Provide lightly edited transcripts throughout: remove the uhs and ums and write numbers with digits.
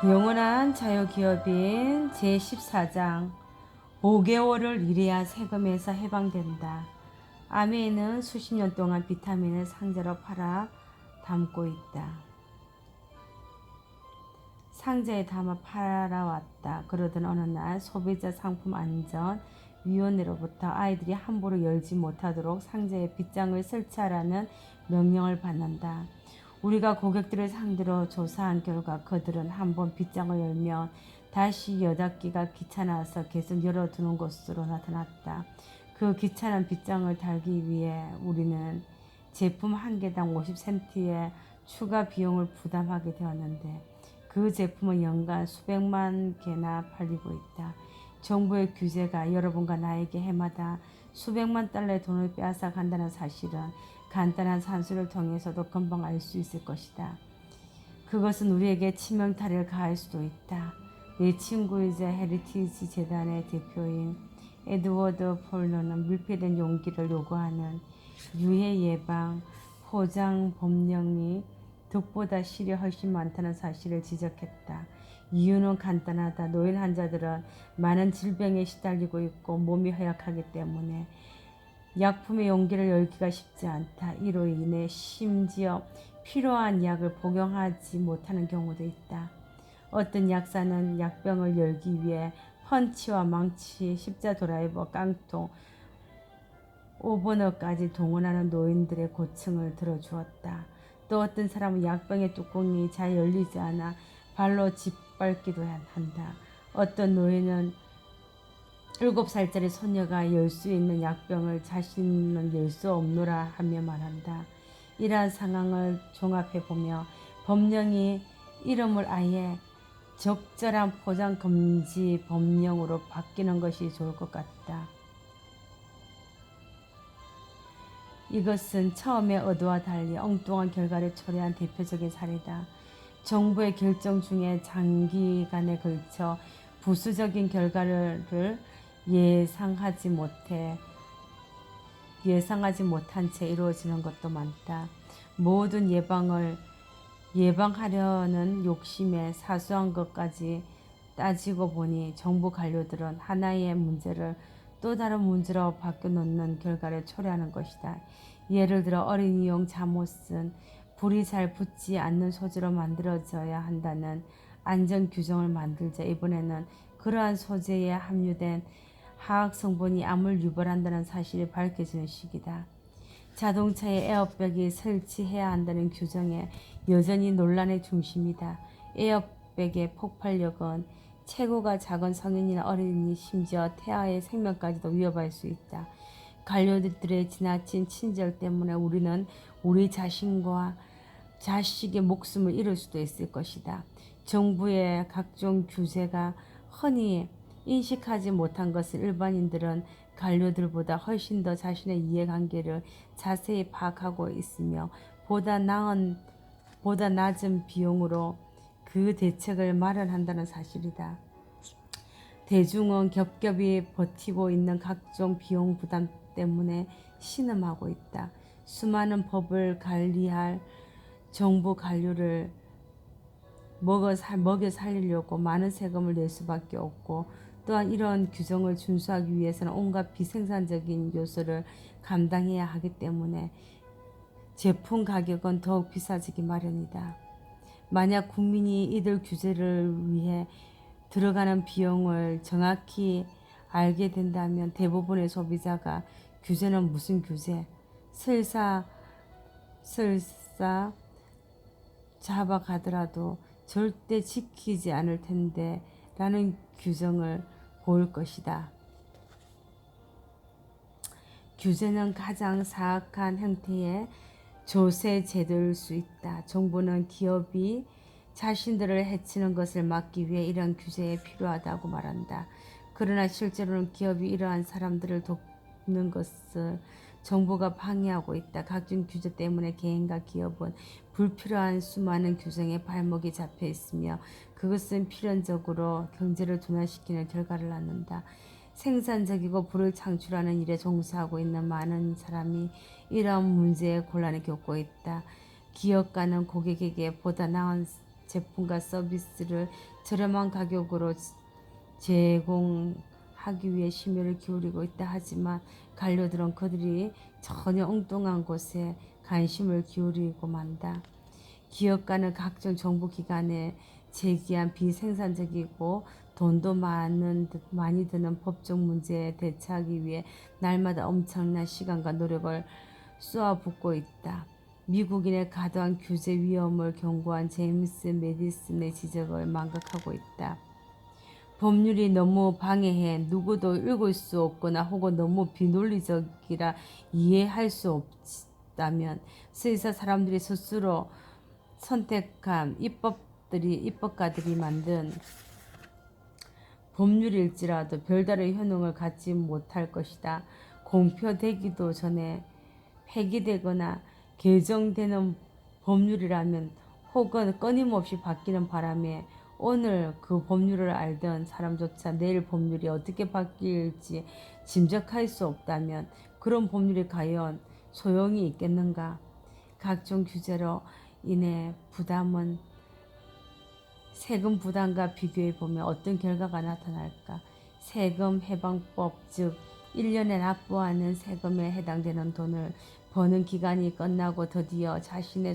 영원한 자유기업인 제14장 5개월을 일해야 세금에서 해방된다. 아메이는 수십 년 동안 비타민을 상자로 팔아 담고 있다. 상자에 담아 팔아왔다. 그러던 어느 날 소비자 상품 안전 위원회로부터 아이들이 함부로 열지 못하도록 상자에 빗장을 설치하라는 명령을 받는다. 우리가 고객들을 상대로 조사한 결과 그들은 한번 빗장을 열면 다시 여닫기가 귀찮아서 계속 열어두는 것으로 나타났다. 그 귀찮은 빗장을 달기 위해 우리는 제품 한 개당 50센트의 추가 비용을 부담하게 되었는데 그 제품은 연간 수백만 개나 팔리고 있다. 정부의 규제가 여러분과 나에게 해마다 수백만 달러의 돈을 빼앗아 간다는 사실은 간단한 산수를 통해서도 금방 알 수 있을 것이다. 그것은 우리에게 치명타를 가할 수도 있다. 내 친구이자 헤리티지 재단의 대표인 에드워드 폴러는 밀폐된 용기를 요구하는 유해 예방 포장 법령이 득보다 실이 훨씬 많다는 사실을 지적했다. 이유는 간단하다. 노인 환자들은 많은 질병에 시달리고 있고 몸이 허약하기 때문에 약품의 용기를 열기가 쉽지 않다. 이로 인해 심지어 필요한 약을 복용하지 못하는 경우도 있다. 어떤 약사는 약병을 열기 위해 펀치와 망치, 십자 드라이버, 깡통, 오버너까지 동원하는 노인들의 고충을 들어주었다. 또 어떤 사람은 약병의 뚜껑이 잘 열리지 않아 발로 짓밟기도 한다. 어떤 노인은 7살짜리 소녀가 열 수 있는 약병을 자신은 열 수 없노라 하며 말한다. 이러한 상황을 종합해보며 법령이 이름을 아예 적절한 포장 금지 법령으로 바뀌는 것이 좋을 것 같다. 이것은 처음의 의도와 달리 엉뚱한 결과를 초래한 대표적인 사례다. 정부의 결정 중에 장기간에 걸쳐 부수적인 결과를 예상하지 못한 채 이루어지는 것도 많다. 모든 예방하려는 욕심에 사소한 것까지 따지고 보니 정부 관료들은 하나의 문제를 또 다른 문제로 바꿔놓는 결과를 초래하는 것이다. 예를 들어 어린이용 잠옷은 불이 잘 붙지 않는 소재로 만들어져야 한다는 안전 규정을 만들자 이번에는 그러한 소재에 함유된 화학 성분이 암을 유발한다는 사실이 밝혀지는 시기다. 자동차에 에어백이 설치해야 한다는 규정에 여전히 논란의 중심이다. 에어백의 폭발력은 체구가 작은 성인이나 어린이 심지어 태아의 생명까지도 위협할 수 있다. 관료들의 지나친 친절 때문에 우리는 우리 자신과 자식의 목숨을 잃을 수도 있을 것이다. 정부의 각종 규제가 흔히 인식하지 못한 것을 일반인들은 관료들보다 훨씬 더 자신의 이해관계를 자세히 파악하고 있으며 보다 낮은 비용으로 그 대책을 마련한다는 사실이다. 대중은 겹겹이 버티고 있는 각종 비용 부담 때문에 신음하고 있다. 수많은 법을 관리할 정부 관료를 먹여 살리려고 많은 세금을 낼 수밖에 없고 또한 이런 규정을 준수하기 위해서는 온갖 비생산적인 요소를 감당해야 하기 때문에 제품 가격은 더욱 비싸지기 마련이다. 만약 국민이 이들 규제를 위해 들어가는 비용을 정확히 알게 된다면 대부분의 소비자가 규제는 무슨 규제? 설사 잡아가더라도 절대 지키지 않을 텐데 라는 규정을 고를 것이다. 규제는 가장 사악한 형태의 조세 제도일 수 있다. 정부는 기업이 자신들을 해치는 것을 막기 위해 이런 규제에 필요하다고 말한다. 그러나 실제로는 기업이 이러한 사람들을 돕는 것을 정부가 방해하고 있다. 각종 규제 때문에 개인과 기업은 불필요한 수많은 규정에 발목이 잡혀 있으며 그것은 필연적으로 경제를 둔화시키는 결과를 낳는다. 생산적이고 부를 창출하는 일에 종사하고 있는 많은 사람이 이러한 문제에 곤란을 겪고 있다. 기업가는 고객에게 보다 나은 제품과 서비스를 저렴한 가격으로 제공하기 위해 심혈을 기울이고 있다. 하지만 관료들은 그들이 전혀 엉뚱한 곳에 관심을 기울이고 만다. 기업가는 각종 정부기관에 제기한 비생산적이고 돈도 많이 드는 법적 문제에 대처하기 위해 날마다 엄청난 시간과 노력을 쏟아붓고 있다. 미국인의 과도한 규제 위험을 경고한 제임스 메디슨의 지적을 망각하고 있다. 법률이 너무 방해해 누구도 읽을 수 없거나 혹은 너무 비논리적이라 이해할 수 없다면 스스로 사람들이 스스로 선택한 입법가들이 만든 법률일지라도 별다른 효능을 갖지 못할 것이다. 공표되기도 전에 폐기되거나 개정되는 법률이라면 혹은 끊임없이 바뀌는 바람에 오늘 그 법률을 알던 사람조차 내일 법률이 어떻게 바뀔지 짐작할 수 없다면 그런 법률이 과연 소용이 있겠는가? 각종 규제로 인해 세금 부담과 비교해 보면 어떤 결과가 나타날까? 세금 해방법, 즉 1년에 납부하는 세금에 해당되는 돈을 버는 기간이 끝나고 드디어 자신의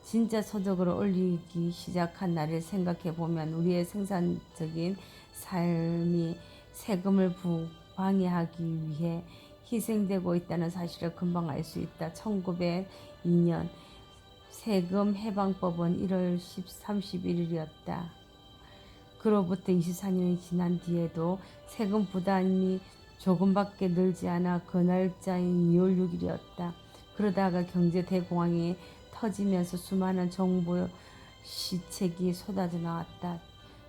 진짜 소득을 올리기 시작한 날을 생각해 보면 우리의 생산적인 삶이 세금을 방해하기 위해 희생되고 있다는 사실을 금방 알 수 있다. 1902년 세금 해방법은 1월 31일이었다. 그로부터 24년이 지난 뒤에도 세금 부담이 조금밖에 늘지 않아 그 날짜인 2월 6일이었다. 그러다가 경제 대공황이 터지면서 수많은 정부 시책이 쏟아져 나왔다.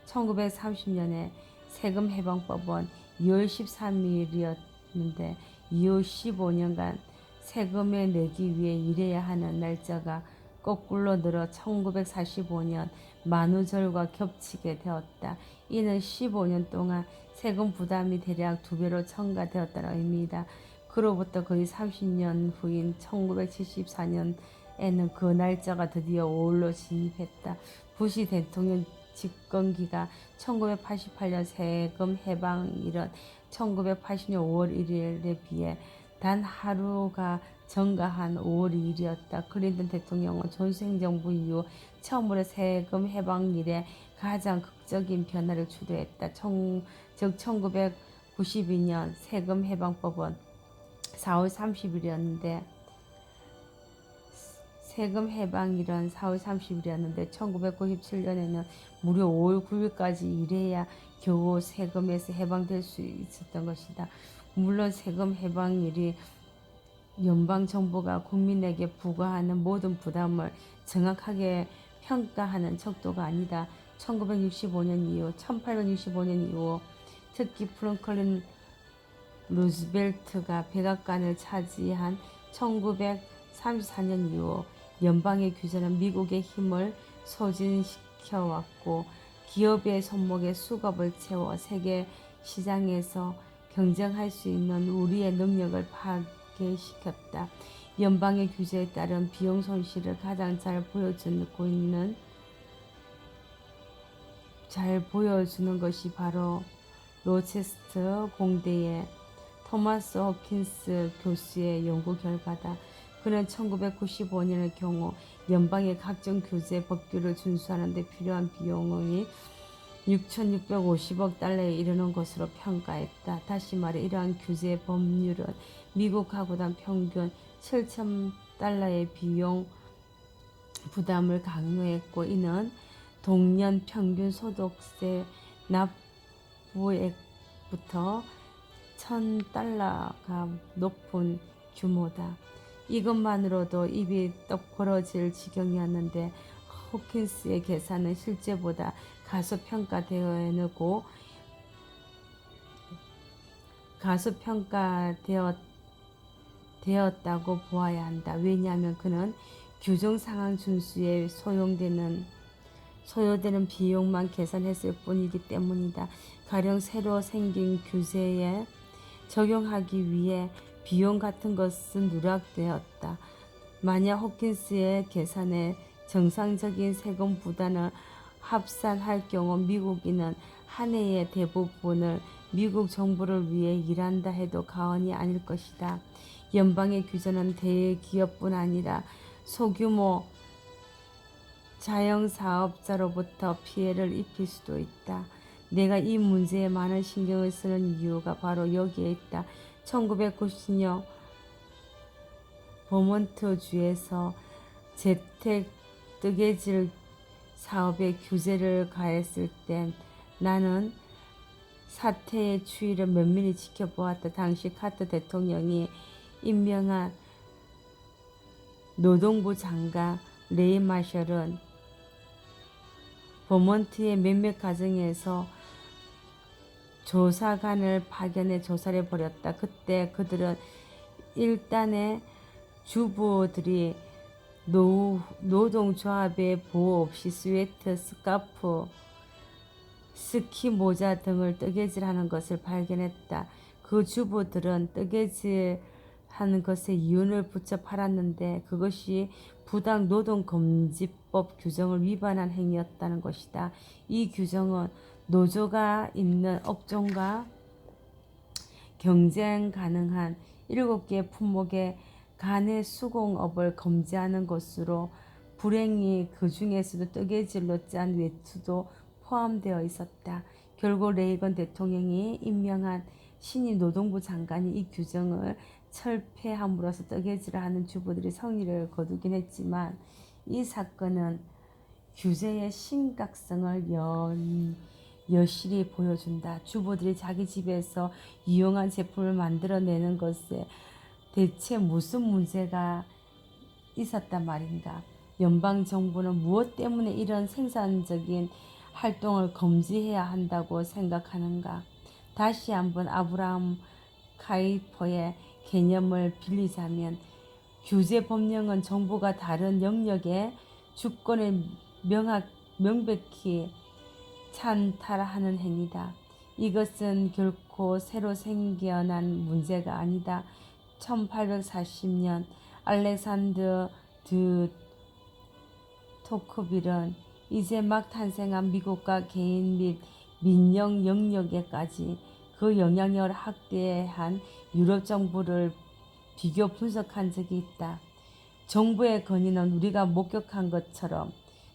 1930년에 세금 해방법은 2월 13일이었는데 이후 15년간 세금을 내기 위해 일해야 하는 날짜가 거꾸로 늘어 1945년 만우절과 겹치게 되었다. 이는 15년 동안 세금 부담이 대략 2배로 첨가되었다는 의미이다. 그로부터 거의 30년 후인 1974년에는 그 날짜가 드디어 5월로 진입했다. 부시 대통령 집권기가 1988년 세금 해방일은 1980년 5월 1일에 비해 단 하루가 증가한 5월 2일이었다. 클린턴 대통령은 존슨 행정부 이후 처음으로 세금 해방일에 가장 극적인 변화를 주도했다. 즉 1992년 세금 해방법은 4월 30일이었는데 세금 해방일은 4월 30일이었는데 1997년에는 무려 5월 9일까지 일해야 겨우 세금에서 해방될 수 있었던 것이다. 물론 세금 해방일이 연방정부가 국민에게 부과하는 모든 부담을 정확하게 평가하는 척도가 아니다. 1865년 이후 특히 프랭클린 루즈벨트가 백악관을 차지한 1934년 이후 연방의 규제는 미국의 힘을 소진시켜왔고 기업의 손목에 수갑을 채워 세계 시장에서 경쟁할 수 있는 우리의 능력을 파괴시켰다. 연방의 규제에 따른 비용 손실을 가장 잘 보여주는 것이 바로 로체스터 공대의 토마스 호킨스 교수의 연구 결과다. 그는 1995년의 경우 연방의 각종 규제 법규를 준수하는 데 필요한 비용이 6,650억 달러에 이르는 것으로 평가했다. 다시 말해 이러한 규제 법률은 미국하고당 평균 7,000달러의 비용 부담을 강요했고 이는 동년 평균 소득세 납부액부터 1,000달러가 높은 규모다. 이것만으로도 입이 떡 벌어질 지경이었는데 호킨스의 계산은 실제보다 가소평가되었다고 보아야 한다. 왜냐하면 그는 규정상항 준수에 소요되는 비용만 계산했을 뿐이기 때문이다. 가령 새로 생긴 규제에 적용하기 위해 비용 같은 것은 누락되었다. 만약 호킨스의 계산에 정상적인 세금 부담을 합산할 경우 미국인은 한 해의 대부분을 미국 정부를 위해 일한다 해도 과언이 아닐 것이다. 연방의 규제는 대기업뿐 아니라 소규모 자영사업자로부터 피해를 입힐 수도 있다. 내가 이 문제에 많은 신경을 쓰는 이유가 바로 여기에 있다. 1990년 버몬트주에서 재택 뜨개질 사업에 규제를 가했을 땐 나는 사태의 추이를 면밀히 지켜보았다. 당시 카터 대통령이 임명한 노동부 장관 레이 마셜은 버몬트의 몇몇 가정에서 조사관을 파견해 조사를 벌였다. 그때 그들은 일단의 주부들이 노동조합의 보호 없이 스웨터, 스카프, 스키 모자 등을 뜨개질하는 것을 발견했다. 그 주부들은 뜨개질하는 것에 이윤을 붙여 팔았는데 그것이 부당 노동금지법 규정을 위반한 행위였다는 것이다. 이 규정은 노조가 있는 업종과 경쟁 가능한 7개 품목의 간의 수공업을 금지하는 것으로 불행히 그 중에서도 뜨개질로 짠 외투도 포함되어 있었다. 결국 레이건 대통령이 임명한 신임 노동부 장관이 이 규정을 철폐함으로써 뜨개질을 하는 주부들이 성리를 거두긴 했지만 이 사건은 규제의 심각성을 여실히 보여준다. 주부들이 자기 집에서 유용한 제품을 만들어내는 것에 대체 무슨 문제가 있었단 말인가? 연방정부는 무엇 때문에 이런 생산적인 활동을 금지해야 한다고 생각하는가? 다시 한번 아브라함 카이퍼의 개념을 빌리자면 규제 법령은 정부가 다른 영역의 주권을 명백히 찬탈하는 행위다. 이것은 결코 새로 생겨난 문제가 아니다. 1840년 알렉산더 드 토크빌은 이제 막 탄생한 미국과 개인 및 민영 영역에까지 그 영향력을 확대한 유럽 정부를 비교 분석한 적이 있다. 정부의 건의는 우리가 목격한 것처럼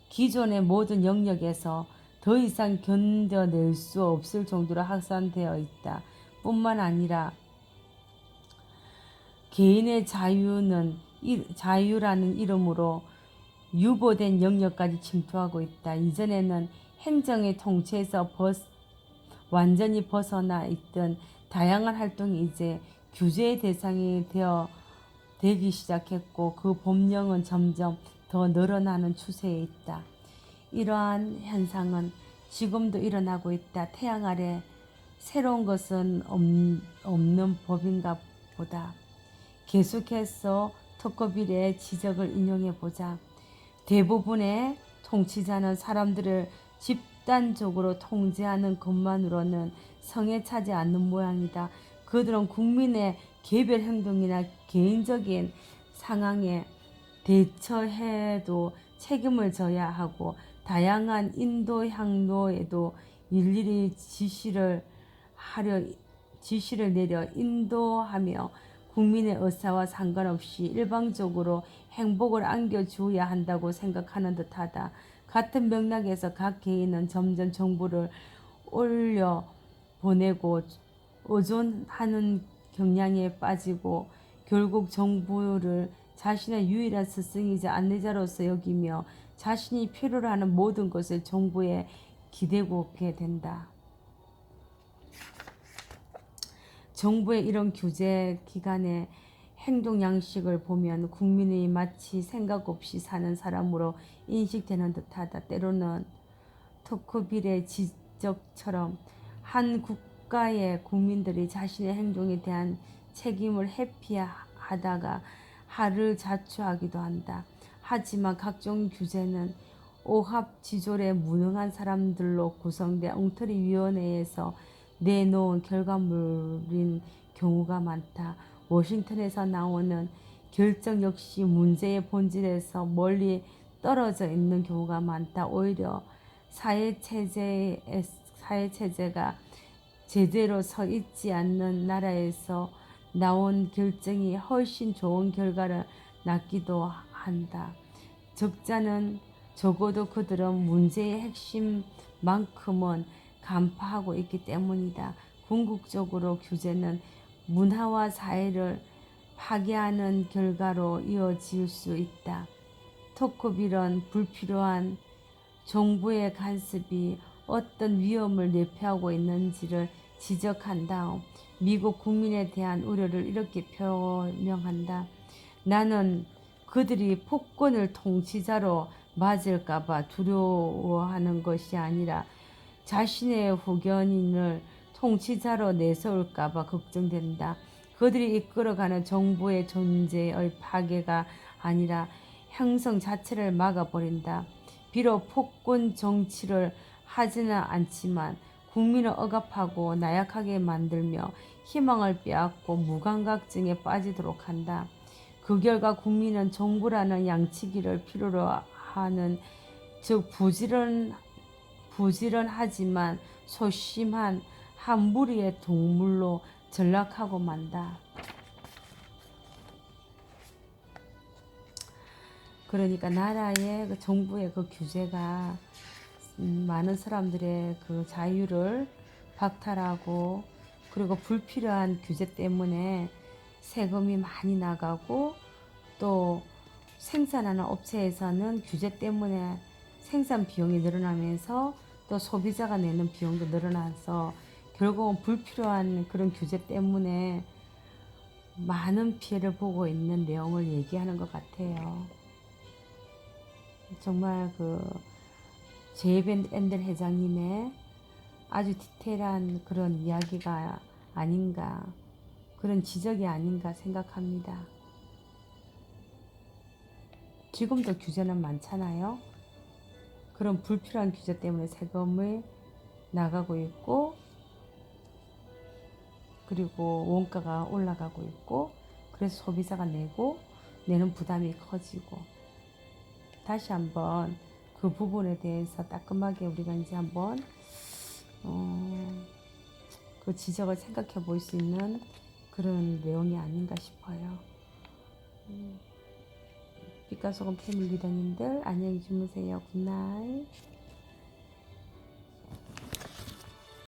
기존의 모든 영역에서 더 이상 견뎌낼 수 없을 정도로 확산되어 있다. 뿐만 아니라 개인의 자유라는 이름으로 유보된 영역까지 침투하고 있다. 이전에는 행정의 통치에서 완전히 벗어나 있던 다양한 활동이 이제 규제의 대상이 되기 시작했고 그 법령은 점점 더 늘어나는 추세에 있다. 이러한 현상은 지금도 일어나고 있다. 태양 아래 새로운 것은 없는 법인가 보다. 계속해서 토커빌의 지적을 인용해 보자. 대부분의 통치자는 사람들을 집단적으로 통제하는 것만으로는 성에 차지 않는 모양이다. 그들은 국민의 개별 행동이나 개인적인 상황에 대처해도 책임을 져야 하고 다양한 인도 향로에도 일일이 지시를 내려 인도하며 국민의 의사와 상관없이 일방적으로 행복을 안겨주어야 한다고 생각하는 듯하다. 같은 맥락에서 각 개인은 점점 정부를 올려보내고 의존하는 경향에 빠지고 결국 정부를 자신의 유일한 스승이자 안내자로서 여기며 자신이 필요로 하는 모든 것을 정부에 기대고게 된다. 정부의 이런 규제 기간의 행동 양식을 보면 국민이 마치 생각 없이 사는 사람으로 인식되는 듯하다. 때로는 토크빌의 지적처럼 한 국가의 국민들이 자신의 행동에 대한 책임을 회피하다가 하를 자초하기도 한다. 하지만 각종 규제는 오합지졸에 무능한 사람들로 구성된 엉터리위원회에서 내놓은 결과물인 경우가 많다. 워싱턴에서 나오는 결정 역시 문제의 본질에서 멀리 떨어져 있는 경우가 많다. 오히려 사회체제가 제대로 서 있지 않는 나라에서 나온 결정이 훨씬 좋은 결과를 낳기도 한다. 적어도 그들은 문제의 핵심만큼은 간파하고 있기 때문이다. 궁극적으로 규제는 문화와 사회를 파괴하는 결과로 이어질 수 있다. 토크빌은 불필요한 정부의 간섭이 어떤 위험을 내포하고 있는지를 지적한 다음 미국 국민에 대한 우려를 이렇게 표명한다. 나는 그들이 폭군을 통치자로 맞을까봐 두려워하는 것이 아니라 자신의 후견인을 통치자로 내세울까봐 걱정된다. 그들이 이끌어가는 정부의 존재의 파괴가 아니라 형성 자체를 막아버린다. 비록 폭군 정치를 하지는 않지만 국민을 억압하고 나약하게 만들며 희망을 빼앗고 무감각증에 빠지도록 한다. 그 결과 국민은 정부라는 양치기를 필요로 하는, 즉 부지런하지만 소심한 한 무리의 동물로 전락하고 만다. 그러니까 나라의 그 정부의 그 규제가 많은 사람들의 그 자유를 박탈하고, 그리고 불필요한 규제 때문에 세금이 많이 나가고, 또 생산하는 업체에서는 규제 때문에 생산 비용이 늘어나면서 또 소비자가 내는 비용도 늘어나서 결국은 불필요한 그런 규제 때문에 많은 피해를 보고 있는 내용을 얘기하는 것 같아요. 정말 그 제이벤 앤델 회장님의 아주 디테일한 그런 이야기가 아닌가, 그런 지적이 아닌가 생각합니다. 지금도 규제는 많잖아요. 그런 불필요한 규제 때문에 세금이 나가고 있고, 그리고 원가가 올라가고 있고, 그래서 소비자가 내는 부담이 커지고. 다시 한번 그 부분에 대해서 따끔하게 우리가 이제 한번 그 지적을 생각해 볼 수 있는 그런 내용이 아닌가 싶어요. 빛과 소금 패밀리 리더님들 안녕히 주무세요. 굿나잇.